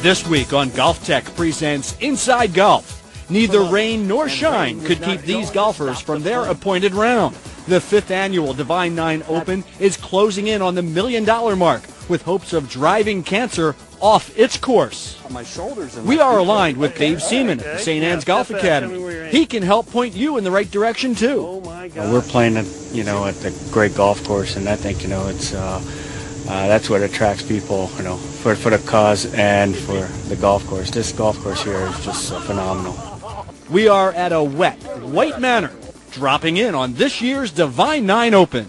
This week on Golf Tech presents Inside Golf. Neither rain nor shine could keep these golfers from their appointed round. The 5th annual Divine9 Open is closing in on the $1 million mark with hopes of driving cancer off its course. We are aligned with Dave Seaman at the St. Anne's Golf Academy. He can help point you in the right direction too. We're playing at the great golf course, and I think it's that's what attracts people, for the cause and for the golf course. This golf course here is just phenomenal. We are at a wet, White Manor, dropping in on this year's Divine9 Open.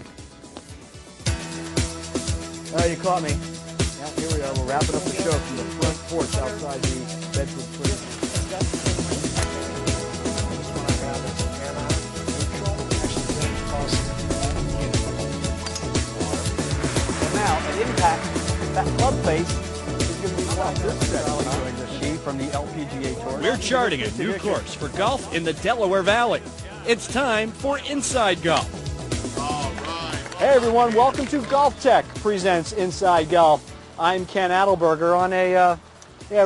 You caught me. Yeah, here we are. We're wrapping up the show from the front porch outside the Bedford Prison. And now, an impact, that club face is going to be what? This set enjoying the sheet from the LPGA Tour. We're charting a new course for golf in the Delaware Valley. It's time for Inside Golf. Hey everyone, welcome to Golf Tech presents Inside Golf. I'm Ken Adelberger on a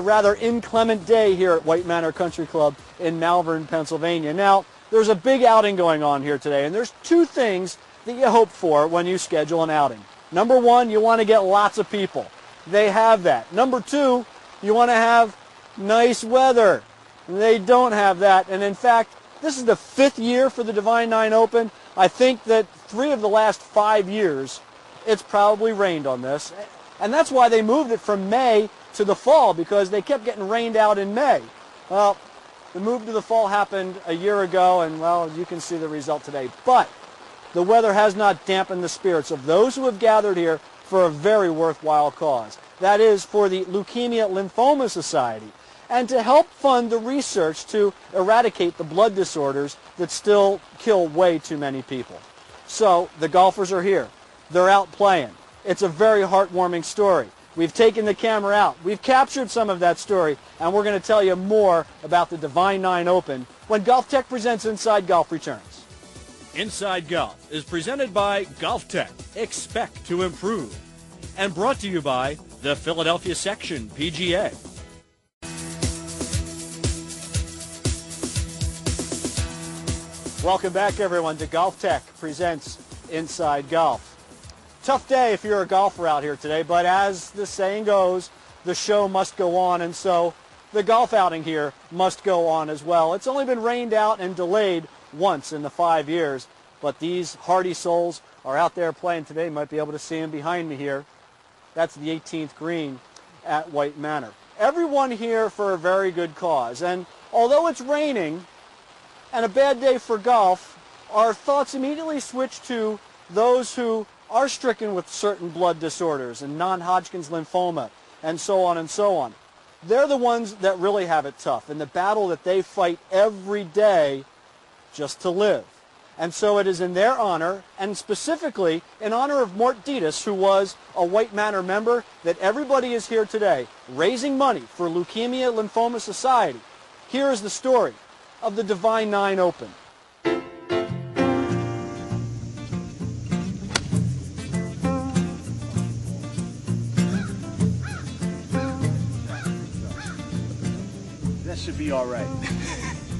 rather inclement day here at White Manor Country Club in Malvern, Pennsylvania. Now, there's a big outing going on here today, and there's two things that you hope for when you schedule an outing. Number one, you want to get lots of people. They have that. Number two, you want to have nice weather. They don't have that, and in fact, this is the 5th year for the Divine9 Open. I think that 3 of the last 5 years, it's probably rained on this. And that's why they moved it from May to the fall, because they kept getting rained out in May. Well, the move to the fall happened a year ago, and, well, you can see the result today. But the weather has not dampened the spirits of those who have gathered here for a very worthwhile cause. That is for the Leukemia Lymphoma Society, and to help fund the research to eradicate the blood disorders that still kill way too many people. So the golfers are here. They're out playing. It's a very heartwarming story. We've taken the camera out. We've captured some of that story, and we're going to tell you more about the Divine9 Open when Golf Tech presents Inside Golf returns. Inside Golf is presented by Golf Tech. Expect to improve. And brought to you by the Philadelphia Section PGA. Welcome back, everyone, to Golf Tech presents Inside Golf. Tough day if you're a golfer out here today, but as the saying goes, the show must go on, and so the golf outing here must go on as well. It's only been rained out and delayed once in the 5 years, but these hardy souls are out there playing today. You might be able to see them behind me here. That's the 18th green at White Manor. Everyone here for a very good cause, and although it's raining, and a bad day for golf, our thoughts immediately switch to those who are stricken with certain blood disorders and non-Hodgkin's lymphoma and so on and so on. They're the ones that really have it tough in the battle that they fight every day just to live. And so it is in their honor, and specifically in honor of Mort Dietis, who was a White Manor member, that everybody is here today raising money for Leukemia Lymphoma Society. Here is the story of the Divine9 Open. That should be all right.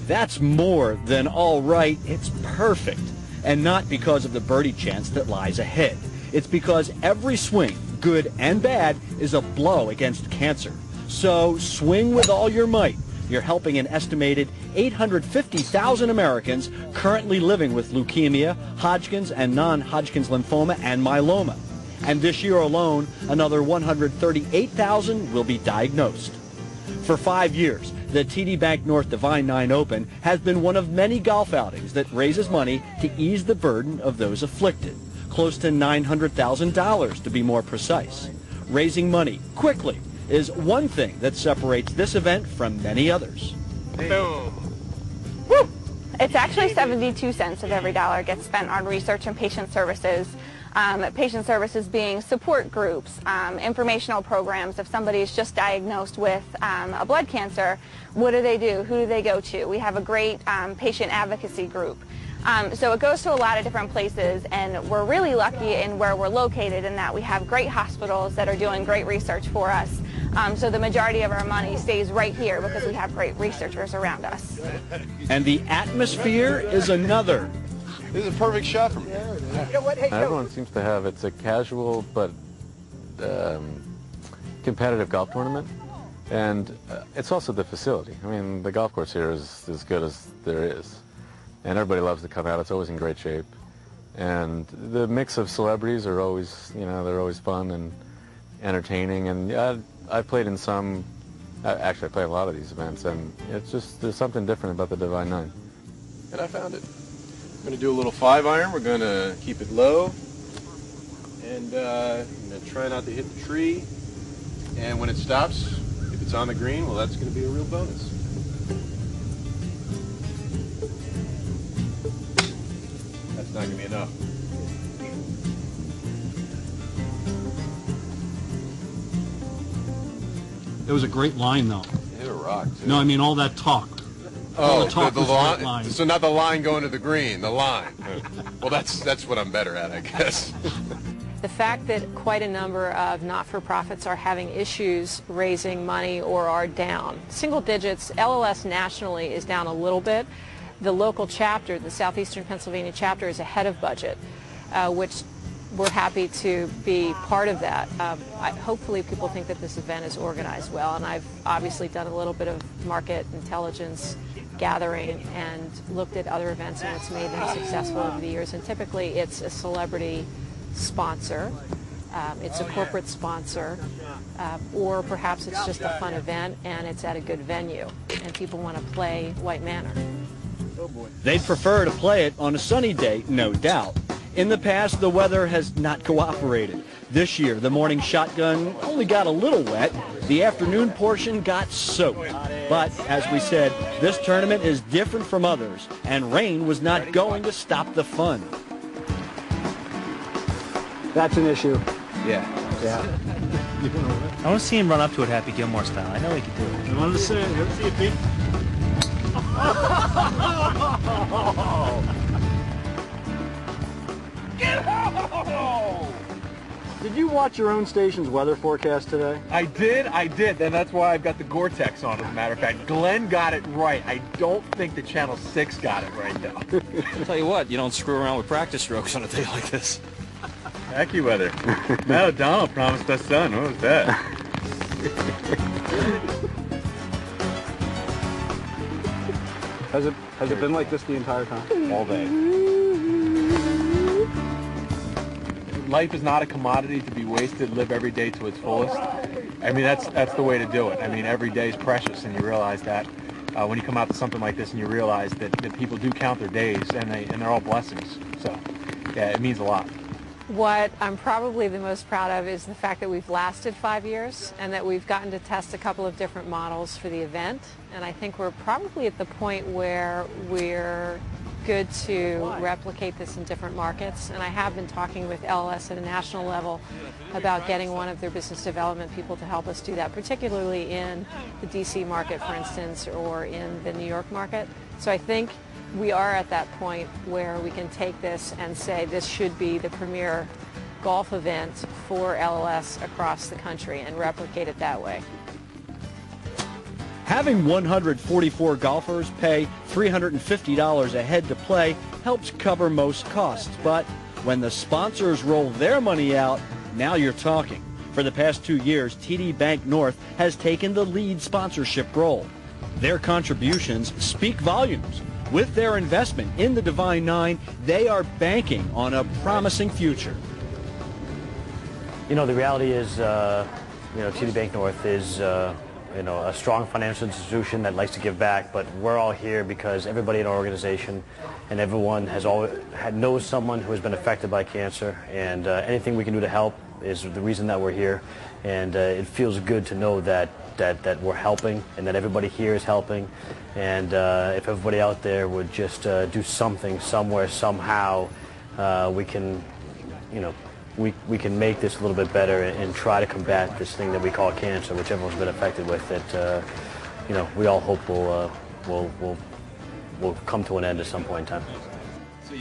That's more than all right. It's perfect. And not because of the birdie chance that lies ahead. It's because every swing, good and bad, is a blow against cancer. So swing with all your might. You're helping an estimated 850,000 Americans currently living with leukemia, Hodgkin's and non-Hodgkin's lymphoma, and myeloma. And this year alone, another 138,000 will be diagnosed. For 5 years, the TD BankNorth Divine9 Open has been one of many golf outings that raises money to ease the burden of those afflicted. Close to $900,000 to be more precise. Raising money quickly is one thing that separates this event from many others. Boom. Woo! It's actually 72 cents of every dollar gets spent on research and patient services. Patient services being support groups, informational programs. If somebody is just diagnosed with a blood cancer, what do? Who do they go to? We have a great patient advocacy group. So it goes to a lot of different places, and we're really lucky in where we're located in that we have great hospitals that are doing great research for us. So the majority of our money stays right here because we have great researchers around us. And the atmosphere is another. This is a perfect shot for me. Everyone seems to have, it's a casual but competitive golf tournament, and it's also the facility. I mean, the golf course here is as good as there is, and everybody loves to come out. It's always in great shape, and the mix of celebrities are always, you know, they're always fun and entertaining. And I've played in some, actually I play a lot of these events, and it's just, there's something different about the Divine 9. And I found it. I'm going to do a little 5-iron. We're going to keep it low, and I'm going to try not to hit the tree. And when it stops, if it's on the green, well, that's going to be a real bonus. That's not going to be enough. It was a great line, though. It hit a rock, too. No, I mean all that talk. Oh, the line. So not the line going to the green, the line. Well, that's what I'm better at, I guess. The fact that quite a number of not-for-profits are having issues raising money or are down. Single digits, LLS nationally is down a little bit. The local chapter, the Southeastern Pennsylvania chapter, is ahead of budget, which we're happy to be part of that. Hopefully people think that this event is organized well, and I've obviously done a little bit of market intelligence gathering and looked at other events and what's made them successful over the years, and typically it's a celebrity sponsor, it's a corporate sponsor, or perhaps it's just a fun event and it's at a good venue and people want to play White Manor. They'd prefer to play it on a sunny day, no doubt. In the past, the weather has not cooperated. This year, the morning shotgun only got a little wet. The afternoon portion got soaked. But, as we said, this tournament is different from others, and rain was not going to stop the fun. That's an issue. Yeah. I want to see him run up to it Happy Gilmore style. I know he can do it. You wanted to say it. Let's see it, Pete. Did you watch your own station's weather forecast today? I did, and that's why I've got the Gore-Tex on, as a matter of fact. Glenn got it right. I don't think the Channel 6 got it right, though. I'll tell you what, you don't screw around with practice strokes on a day like this. AccuWeather. Matt O'Donnell promised us sun. What was that? Has it been like this the entire time? All day. Life is not a commodity to be wasted. Live every day to its fullest. I mean, that's the way to do it. I mean, every day is precious, and you realize that when you come out to something like this and you realize that people do count their days, and they're all blessings. So, yeah, it means a lot. What I'm probably the most proud of is the fact that we've lasted 5 years and that we've gotten to test a couple of different models for the event. And I think we're probably at the point where we're good to replicate this in different markets. And I have been talking with LLS at a national level about getting one of their business development people to help us do that, particularly in the DC market, for instance, or in the New York market. So I think we are at that point where we can take this and say this should be the premier golf event for LLS across the country and replicate it that way. Having 144 golfers pay $350 a head to play helps cover most costs, but when the sponsors roll their money out, now you're talking. For the past 2 years, TD BankNorth has taken the lead sponsorship role. Their contributions speak volumes. With their investment in the Divine 9, they are banking on a promising future. You know, the reality is, TD BankNorth is, a strong financial institution that likes to give back, but we're all here because everybody in our organization and everyone knows someone who has been affected by cancer, and anything we can do to help is the reason that we're here. And it feels good to know that we're helping and that everybody here is helping. And if everybody out there would just do something somewhere, somehow, we can, we can make this a little bit better and try to combat this thing that we call cancer, which everyone's been affected with. That we all hope will come to an end at some point in time. So